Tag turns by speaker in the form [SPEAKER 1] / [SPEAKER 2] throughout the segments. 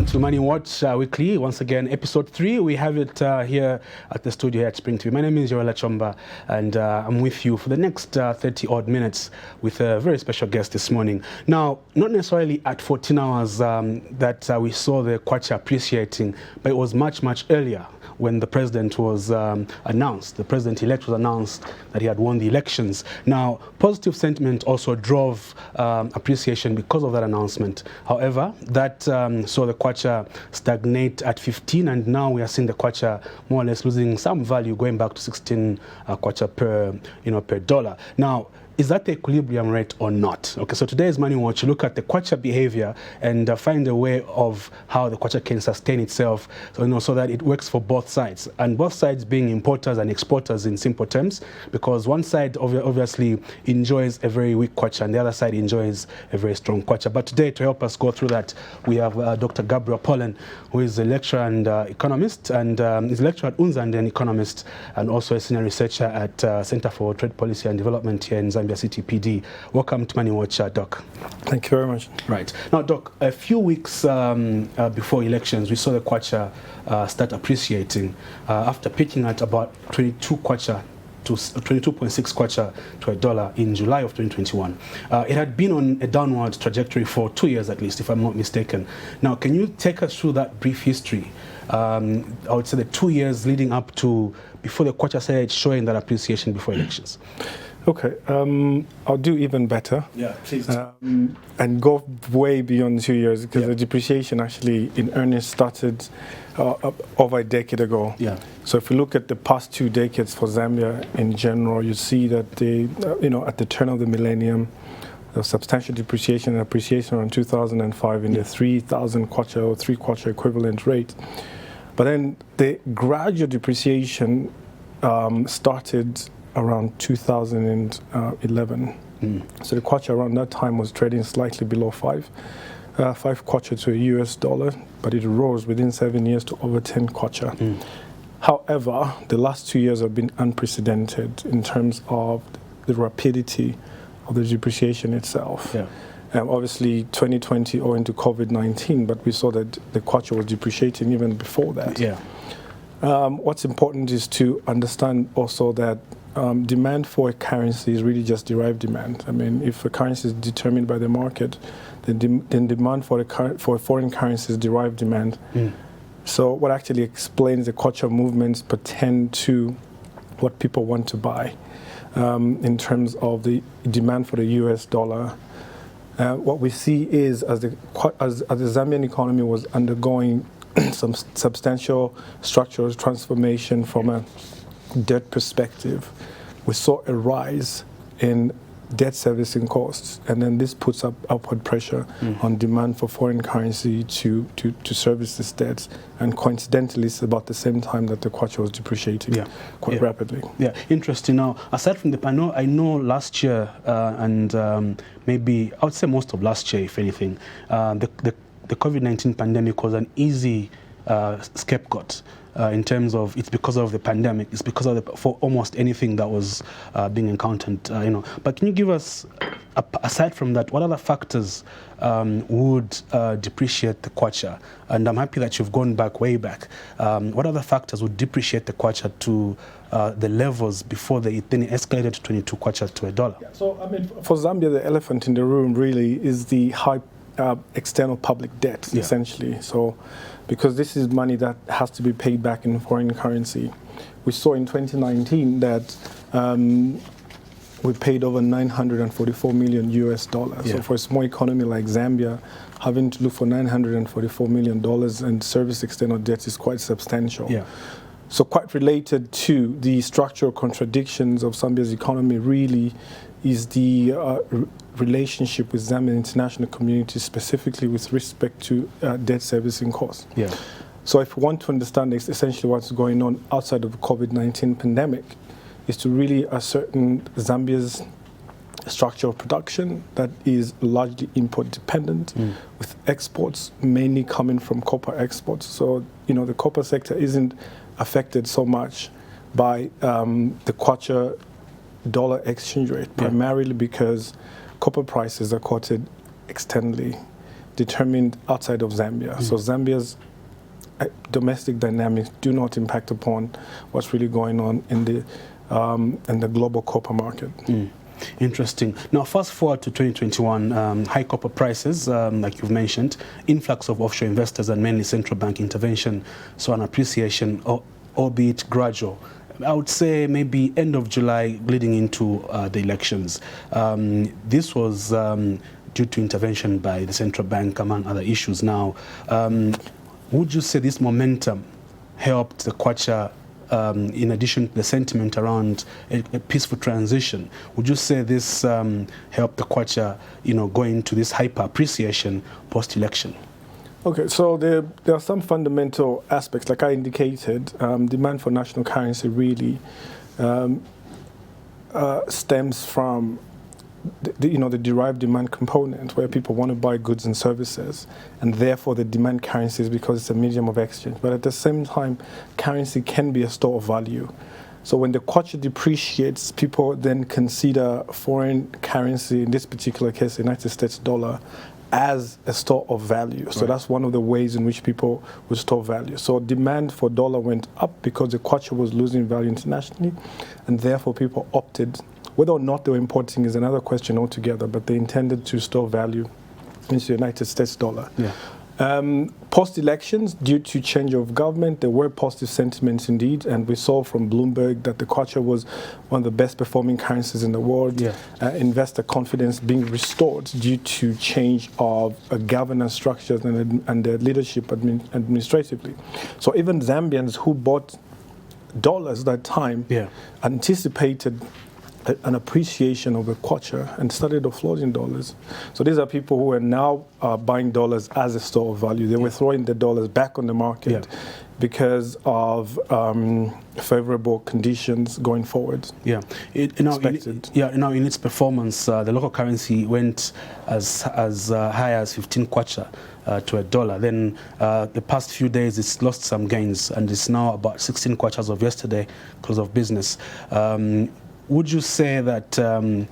[SPEAKER 1] to Money Watch Weekly. Once again, episode 3. We have it here at the studio here at Spring TV. My name is Joella Chomba, and I'm with you for the next 30-odd minutes with a very special guest this morning. Now, not necessarily at 14 hours that we saw the Kwacha appreciating, but it was much, much earlier when the president was announced. The president-elect was announced that he had won the elections. Now, positive sentiment also drove appreciation because of that announcement. However, that saw the Kwacha stagnate at 15, and now we are seeing the Kwacha more or less losing some value, going back to 16 Kwacha per dollar. Now, is that the equilibrium rate or not? Okay, so today's Money Watch, look at the Kwacha behavior and find a way of how the Kwacha can sustain itself, so that it works for both sides. And both sides being importers and exporters in simple terms, because one side obviously enjoys a very weak Kwacha and the other side enjoys a very strong Kwacha. But today, to help us go through that, we have Dr. Gabriel Pollen, who is a lecturer and economist, and is a lecturer at UNZA and an economist, and also a senior researcher at Center for Trade Policy and Development here in Zambia City PD. Welcome to Money Watch, Doc.
[SPEAKER 2] Thank you very much.
[SPEAKER 1] Right. Now, Doc, a few weeks before elections, we saw the Kwacha start appreciating after peaking at about 22 Kwacha to 22.6 Kwacha to a dollar in July of 2021. It had been on a downward trajectory for 2 years at least, if I'm not mistaken. Now, can you take us through that brief history? I would say the 2 years leading up to before the Kwacha started showing that appreciation before elections.
[SPEAKER 2] Okay, I'll do even better.
[SPEAKER 1] Yeah, please.
[SPEAKER 2] And go way beyond 2 years, because the depreciation actually in earnest started over a decade ago.
[SPEAKER 1] Yeah.
[SPEAKER 2] So if you look at the past 2 decades for Zambia in general, you see that at the turn of the millennium, there was substantial depreciation and appreciation around 2005 in the 3,000 Kwacha or 3 Kwacha equivalent rate. But then the gradual depreciation started around 2011. So the Kwacha around that time was trading slightly below 5 Kwacha to a US dollar, but it rose within 7 years to over 10 Kwacha. However, the last 2 years have been unprecedented in terms of the rapidity of the depreciation itself.
[SPEAKER 1] Yeah.
[SPEAKER 2] Obviously 2020 owing to COVID-19, but we saw that the Kwacha was depreciating even before that.
[SPEAKER 1] Yeah.
[SPEAKER 2] What's important is to understand also that demand for a currency is really just derived demand. I mean, if a currency is determined by the market, then demand for a foreign currency is derived demand. So what actually explains the Kwacha movements pertain to what people want to buy in terms of the demand for the US dollar. What we see is as the Zambian economy was undergoing some substantial structural transformation from a debt perspective, we saw a rise in debt servicing costs, and then this puts up upward pressure on demand for foreign currency to service these debts. And coincidentally, it's about the same time that the Kwacha was depreciating quite rapidly. Yeah,
[SPEAKER 1] interesting. Now, aside from I know last year and maybe I would say most of last year, if anything, the COVID-19 pandemic was an easy scapegoat. In terms of it's because of the pandemic, it's because of for almost anything that was being encountered, But can you give us, aside from that, what other factors would depreciate the Kwacha? And I'm happy that you've gone way back. What other factors would depreciate the Kwacha to the levels before then it escalated to 22 Kwacha to a dollar?
[SPEAKER 2] Yeah, so, I mean, for Zambia, the elephant in the room really is the high external public debt, essentially. So, because this is money that has to be paid back in foreign currency. We saw in 2019 that we paid over 944 million US dollars. So for a small economy like Zambia, having to look for $944 million and service external debt is quite substantial. So quite related to the structural contradictions of Zambia's economy really is the relationship with Zambian international community, specifically with respect to debt servicing costs. So if we want to understand essentially what's going on outside of the COVID-19 pandemic, is to really ascertain Zambia's structure of production that is largely import dependent, with exports mainly coming from copper exports. So, the copper sector isn't affected so much by the Kwacha dollar exchange rate, primarily because copper prices are quoted externally determined outside of Zambia. So Zambia's domestic dynamics do not impact upon what's really going on in the global copper market.
[SPEAKER 1] Interesting. Now, fast forward to 2021, high copper prices, like you've mentioned, influx of offshore investors and mainly central bank intervention saw an appreciation, albeit gradual. I would say maybe end of July leading into the elections. This was due to intervention by the central bank, among other issues. Now, would you say this momentum helped the Kwacha, in addition to the sentiment around a peaceful transition? Would you say this helped the Kwacha, go into this hyper appreciation post-election?
[SPEAKER 2] Okay, so there are some fundamental aspects, like I indicated. Demand for national currency really stems from the derived demand component, where people want to buy goods and services, and therefore they demand currencies because it's a medium of exchange. But at the same time, currency can be a store of value. So when the Kwacha depreciates, people then consider foreign currency, in this particular case, the United States dollar, as a store of value. So that's one of the ways in which people would store value. So demand for dollar went up because the Kwacha was losing value internationally, and therefore people opted. Whether or not they were importing is another question altogether, but they intended to store value into the United States dollar. Post-elections, due to change of government, there were positive sentiments indeed, and we saw from Bloomberg that the Kwacha was one of the best performing currencies in the world. Investor confidence being restored due to change of governance structures and the leadership administratively. So even Zambians who bought dollars at that time anticipated an appreciation of the Kwacha and started offloading dollars. So these are people who are now buying dollars as a store of value. They were throwing the dollars back on the market because of favorable conditions going forward.
[SPEAKER 1] Now in its performance, the local currency went as high as 15 Kwacha to a dollar. Then the past few days it's lost some gains, and it's now about 16 Kwachas of yesterday because of business. Would you say that, the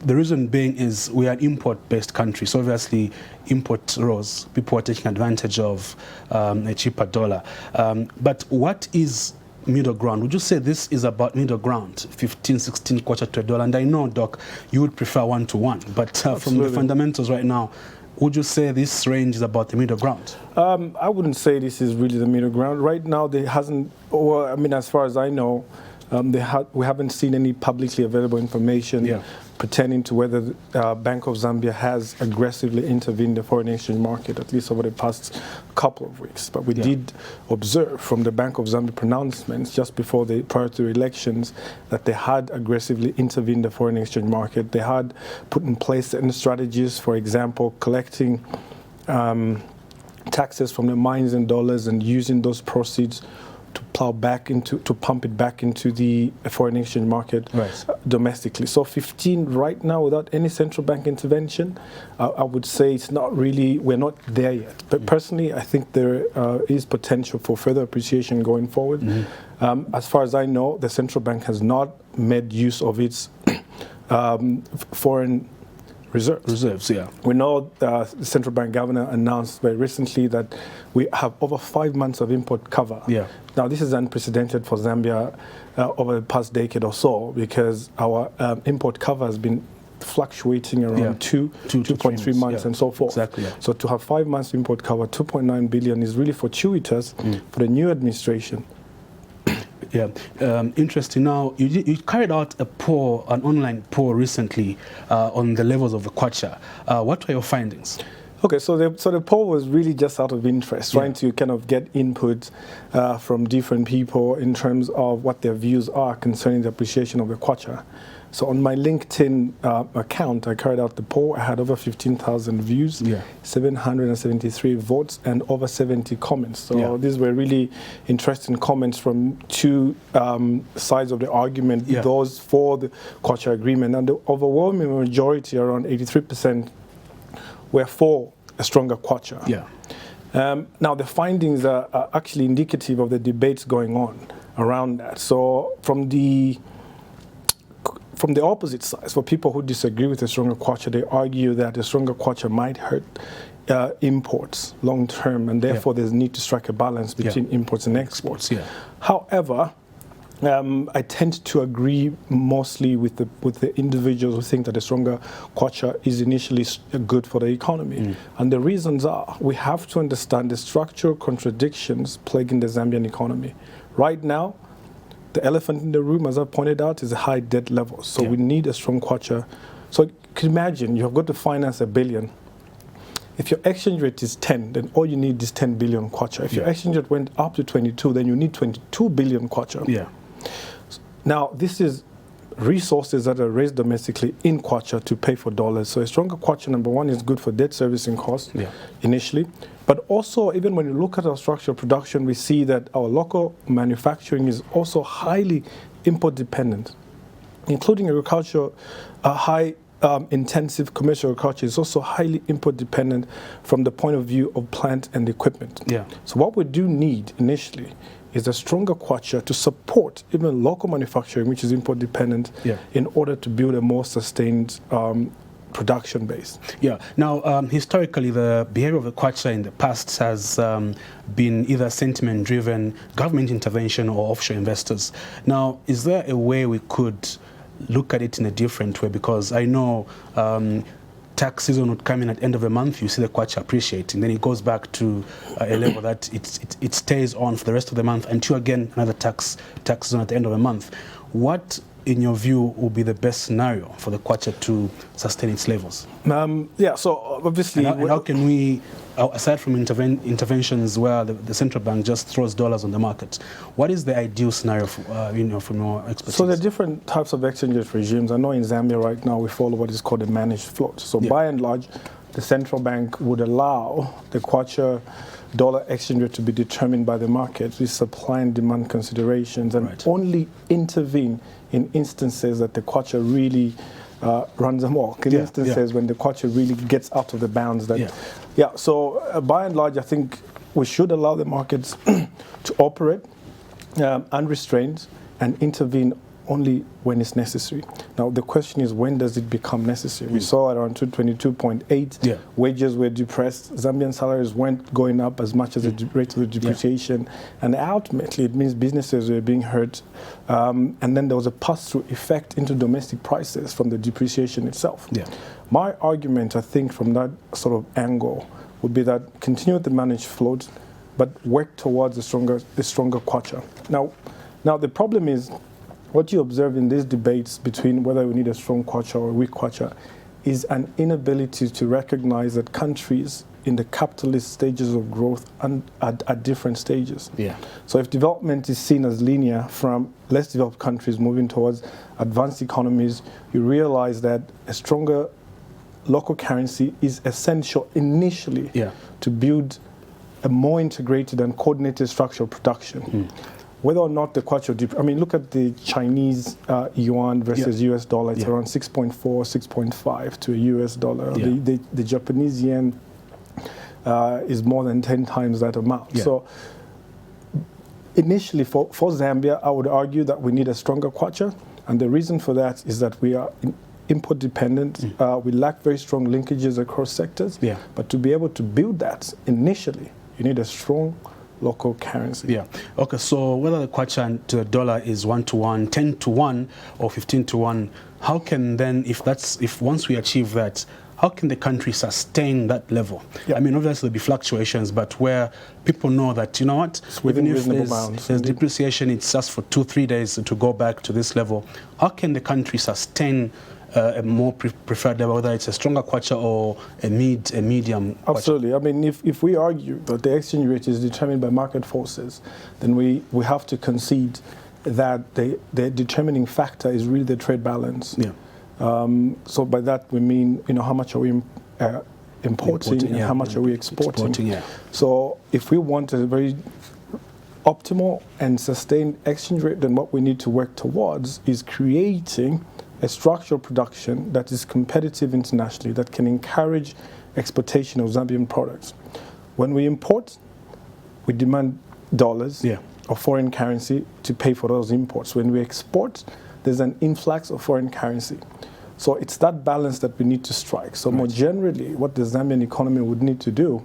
[SPEAKER 1] reason being is we are an import-based country, so obviously import rose, people are taking advantage of a cheaper dollar. But what is middle ground? Would you say this is about middle ground, 15, 16 Kwacha to a dollar? And I know, Doc, you would prefer 1-to-1, but from the fundamentals right now, would you say this range is about the middle ground?
[SPEAKER 2] I wouldn't say this is really the middle ground. Right now, there hasn't, as far as I know, we haven't seen any publicly available information pertaining to whether the Bank of Zambia has aggressively intervened in the foreign exchange market, at least over the past couple of weeks. But we did observe from the Bank of Zambia pronouncements just prior to the elections that they had aggressively intervened in the foreign exchange market. They had put in place certain strategies, for example, collecting taxes from the mines in dollars and using those proceeds to pump it back into the foreign exchange market domestically. So 15 right now without any central bank intervention, I would say it's not really, we're not there yet. But personally, I think there is potential for further appreciation going forward. As far as I know, the central bank has not made use of its foreign reserves. We know the central bank governor announced very recently that we have over 5 months of import cover. Now, this is unprecedented for Zambia over the past decade or so, because our import cover has been fluctuating around 2.3 months and so forth. So to have 5 months import cover, 2.9 billion is really fortuitous for the new administration.
[SPEAKER 1] Interesting. Now, you carried out an online poll recently on the levels of the Kwacha. What were your findings?
[SPEAKER 2] Okay, so the poll was really just out of interest, trying to kind of get input from different people in terms of what their views are concerning the appreciation of the Kwacha. So on my LinkedIn account, I carried out the poll. I had over 15,000 views, 773 votes, and over 70 comments. So these were really interesting comments from two sides of the argument, those for the Kwacha agreement. And the overwhelming majority, around 83%, were for a stronger Kwacha. Now, the findings are actually indicative of the debates going on around that. So from from the opposite side, for people who disagree with a stronger kwacha, they argue that a stronger kwacha might hurt imports long term, and therefore there's need to strike a balance between imports and exports. However, I tend to agree mostly with the individuals who think that a stronger kwacha is initially good for the economy. And the reasons are, we have to understand the structural contradictions plaguing the Zambian economy. Right now, the elephant in the room, as I pointed out, is a high debt level. So we need a strong kwacha. So you can imagine, you have got to finance $1 billion. If your exchange rate is 10, then all you need is 10 billion kwacha. If your exchange rate went up to 22, then you need 22 billion kwacha. Now, this is resources that are raised domestically in kwacha to pay for dollars. So a stronger kwacha, number one, is good for debt servicing costs initially. But also, even when you look at our structural production, we see that our local manufacturing is also highly import dependent, including agriculture, high intensive commercial agriculture is also highly import dependent from the point of view of plant and equipment. So what we do need initially is a stronger kwacha to support even local manufacturing, which is import dependent, in order to build a more sustained production base.
[SPEAKER 1] Now, historically, the behavior of the kwacha in the past has been either sentiment-driven, government intervention, or offshore investors. Now, is there a way we could look at it in a different way? Because I know tax season would come in at the end of the month, you see the kwacha appreciating, then it goes back to a level that it stays on for the rest of the month until again another tax season at the end of the month. What, in your view, will be the best scenario for the kwacha to sustain its levels?
[SPEAKER 2] So obviously,
[SPEAKER 1] and how can we, aside from interventions where the central bank just throws dollars on the market, what is the ideal scenario for, from your expertise?
[SPEAKER 2] So there are different types of exchange rate regimes. I know in Zambia right now we follow what is called a managed float. So by and large, the central bank would allow the kwacha dollar exchange rate to be determined by the market with supply and demand considerations, and only intervene in instances that the kwacha really runs amok, in instances when the kwacha really gets out of the bounds that so by and large, I think we should allow the markets to operate unrestrained and intervene only when it's necessary. Now the question is, when does it become necessary? We saw around 222.8 wages were depressed, Zambian salaries weren't going up as much as the rate of the depreciation, and ultimately it means businesses were being hurt, and then there was a pass-through effect into domestic prices from the depreciation itself. My argument, I think, from that sort of angle would be that continue with the managed float, but work towards a stronger kwacha. Now the problem is, what you observe in these debates between whether we need a strong kwacha or a weak kwacha is an inability to recognize that countries in the capitalist stages of growth are at different stages. So if development is seen as linear from less developed countries moving towards advanced economies, you realize that a stronger local currency is essential initially to build a more integrated and coordinated structural production. Whether or not the kwacha, I mean, look at the Chinese yuan versus US dollar. It's around 6.4, 6.5 to a US dollar. The Japanese yen is more than 10 times that amount. So initially for Zambia, I would argue that we need a stronger kwacha. And the reason for that is that we are import dependent. We lack very strong linkages across sectors. But to be able to build that initially, you need a strong local currency.
[SPEAKER 1] Okay, so whether the kwacha to the dollar is 1-to-1, 10-to-1, or 15-to-1, how can then, if once we achieve that, how can the country sustain that level? I mean, obviously there'll be fluctuations, but where people know that, you know what, even if there's depreciation, it's just for 2-3 days to go back to this level, how can the country sustain a more preferred level, whether it's a stronger kwacha or a medium kwacha?
[SPEAKER 2] Absolutely. I mean, if we argue that the exchange rate is determined by market forces, then we have to concede that the determining factor is really the trade balance. So by that we mean, how much are we importing and how much are we exporting. So if we want a very optimal and sustained exchange rate, then what we need to work towards is creating a structural production that is competitive internationally, that can encourage exportation of Zambian products. When we import, we demand dollars or foreign currency to pay for those imports. When we export, there's an influx of foreign currency. So it's that balance that we need to strike. So more generally, what the Zambian economy would need to do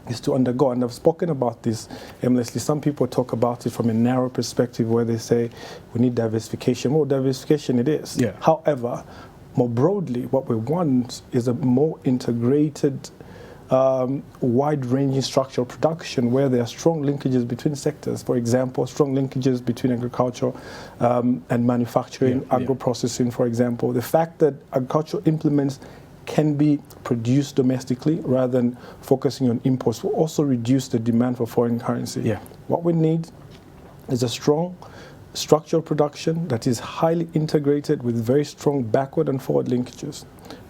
[SPEAKER 2] is to undergo, and I've spoken about this endlessly. Some people talk about it from a narrow perspective where they say we need diversification. Well, diversification it is.
[SPEAKER 1] Yeah.
[SPEAKER 2] However, more broadly, what we want is a more integrated, wide-ranging structural production where there are strong linkages between sectors. For example, strong linkages between agriculture and manufacturing, agro-processing, for example. The fact that agricultural implements can be produced domestically rather than focusing on imports will also reduce the demand for foreign currency.
[SPEAKER 1] Yeah.
[SPEAKER 2] What we need is a strong structural production that is highly integrated with very strong backward and forward linkages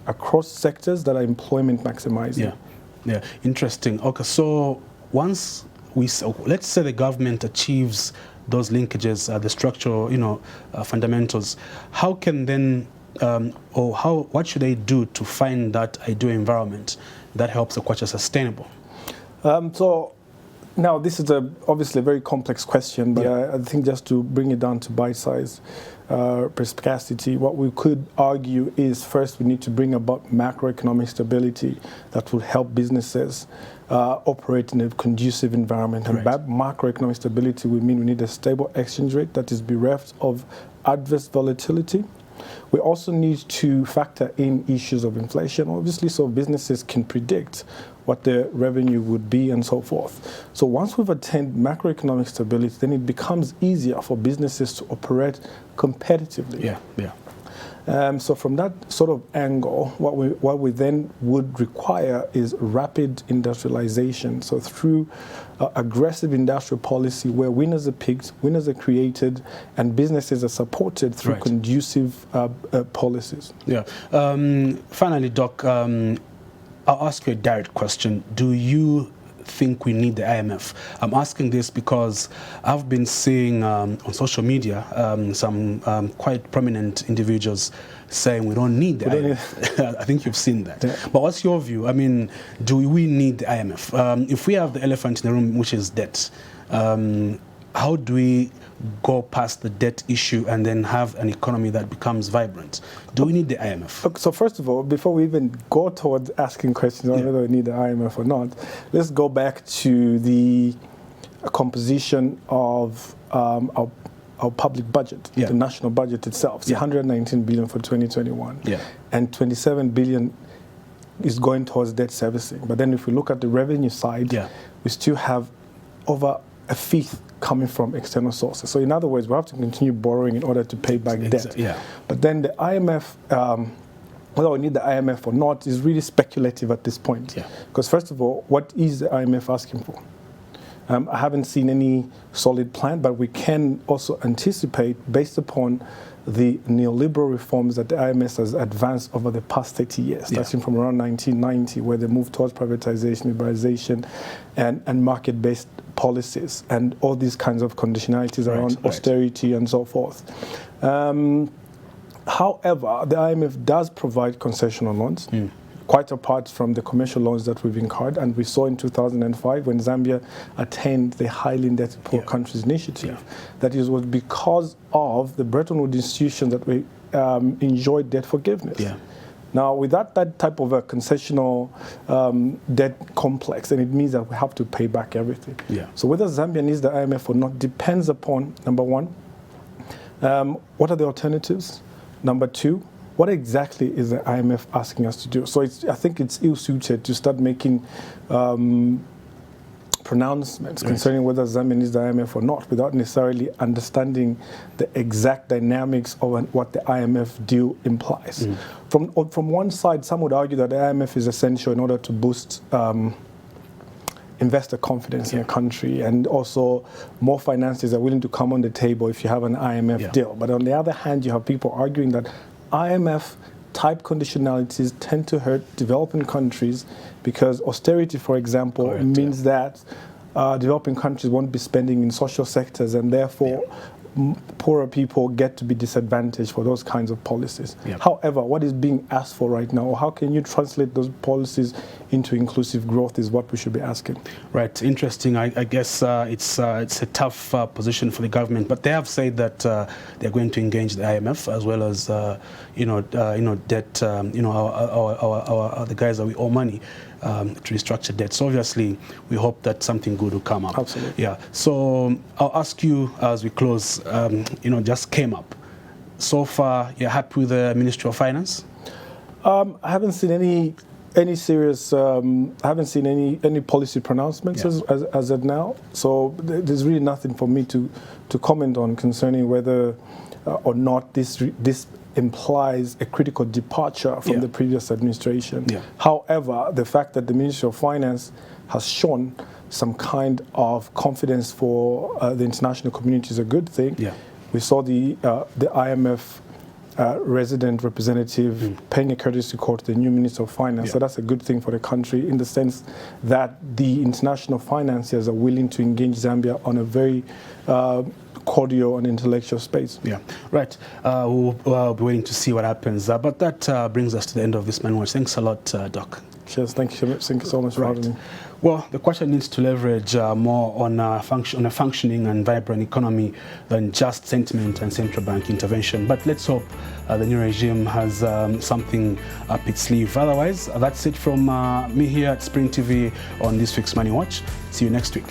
[SPEAKER 2] across sectors that are employment maximizing.
[SPEAKER 1] Yeah, interesting. Okay, so once let's say the government achieves those linkages, the structural, fundamentals, how can then what should they do to find that ideal environment that helps the Kwacha sustainable?
[SPEAKER 2] So now this is obviously a very complex question, but I think just to bring it down to bite-sized perspicacity, what we could argue is first we need to bring about macroeconomic stability that will help businesses operate in a conducive environment. And by macroeconomic stability, we mean we need a stable exchange rate that is bereft of adverse volatility. We also need to factor in issues of inflation, obviously, so businesses can predict what their revenue would be and so forth. So once we've attained macroeconomic stability, then it becomes easier for businesses to operate competitively. So from that sort of angle, what we then would require is rapid industrialization. So through aggressive industrial policy where winners are picked, winners are created, and businesses are supported through conducive policies.
[SPEAKER 1] Finally, Doc, I'll ask you a direct question. Do you think we need the IMF? I'm asking this because I've been seeing on social media some quite prominent individuals saying we don't need the IMF. I think you've seen that. But what's your view? I mean, do we need the IMF? If we have the elephant in the room, which is debt, how do we go past the debt issue and then have an economy that becomes vibrant? Do we need the IMF?
[SPEAKER 2] So first of all, before we even go towards asking questions on whether we need the IMF or not, let's go back to the composition of our public budget, the national budget itself. It's 119 billion for 2021, and 27 billion is going towards debt servicing. But then if we look at the revenue side, we still have over a fifth coming from external sources. So in other words, we have to continue borrowing in order to pay back debt. But then the IMF, whether we need the IMF or not, is really speculative at this point. Because first of all, what is the IMF asking for? I haven't seen any solid plan, but we can also anticipate, based upon the neoliberal reforms that the IMF has advanced over the past 30 years, starting from around 1990, where they moved towards privatization, liberalization, and market-based policies, and all these kinds of conditionalities around austerity and so forth. However, the IMF does provide concessional loans, quite apart from the commercial loans that we've incurred. And we saw in 2005 when Zambia attained the Highly Indebted Poor Countries Initiative, that it was because of the Bretton Woods institution that we enjoyed debt forgiveness. Now, with that type of a concessional debt complex, and it means that we have to pay back everything. So whether Zambia needs the IMF or not depends upon, number one, what are the alternatives? Number two, what exactly is the IMF asking us to do? So I think it's ill-suited to start making pronouncements concerning whether Zambia needs the IMF or not without necessarily understanding the exact dynamics of what the IMF deal implies. From one side, some would argue that the IMF is essential in order to boost investor confidence in a country, and also more finances are willing to come on the table if you have an IMF deal. But on the other hand, you have people arguing that IMF-type conditionalities tend to hurt developing countries because austerity, for example, means that developing countries won't be spending in social sectors, and therefore poorer people get to be disadvantaged for those kinds of policies.
[SPEAKER 1] Yep.
[SPEAKER 2] However, what is being asked for right now, or how can you translate those policies into inclusive growth, is what we should be asking.
[SPEAKER 1] Right, interesting. I guess it's a tough position for the government, but they have said that they're going to engage the IMF as well as debt. The guys that we owe money to restructure debt. So obviously, we hope that something good will come up.
[SPEAKER 2] Absolutely.
[SPEAKER 1] Yeah. So I'll ask you as we close. Just came up. So far, you're happy with the Ministry of Finance?
[SPEAKER 2] I haven't seen any serious. I haven't seen any policy pronouncements as of now. So there's really nothing for me to comment on concerning whether or not this implies a critical departure from the previous administration. Yeah. However, the fact that the Ministry of Finance has shown some kind of confidence for the international community is a good thing. Yeah. We saw the IMF resident representative paying a courtesy call to the new Minister of Finance. So that's a good thing for the country in the sense that the international financiers are willing to engage Zambia on a very cordial and intellectual space. Yeah, right. We'll be waiting to see what happens. But that brings us to the end of this manual. Thanks a lot, Doc. Cheers. Thank you so much for having me.
[SPEAKER 1] Well, the Kwacha needs to leverage more on a functioning and vibrant economy than just sentiment and central bank intervention. But let's hope the new regime has something up its sleeve. Otherwise, that's it from me here at Spring TV on this week's Money Watch. See you next week.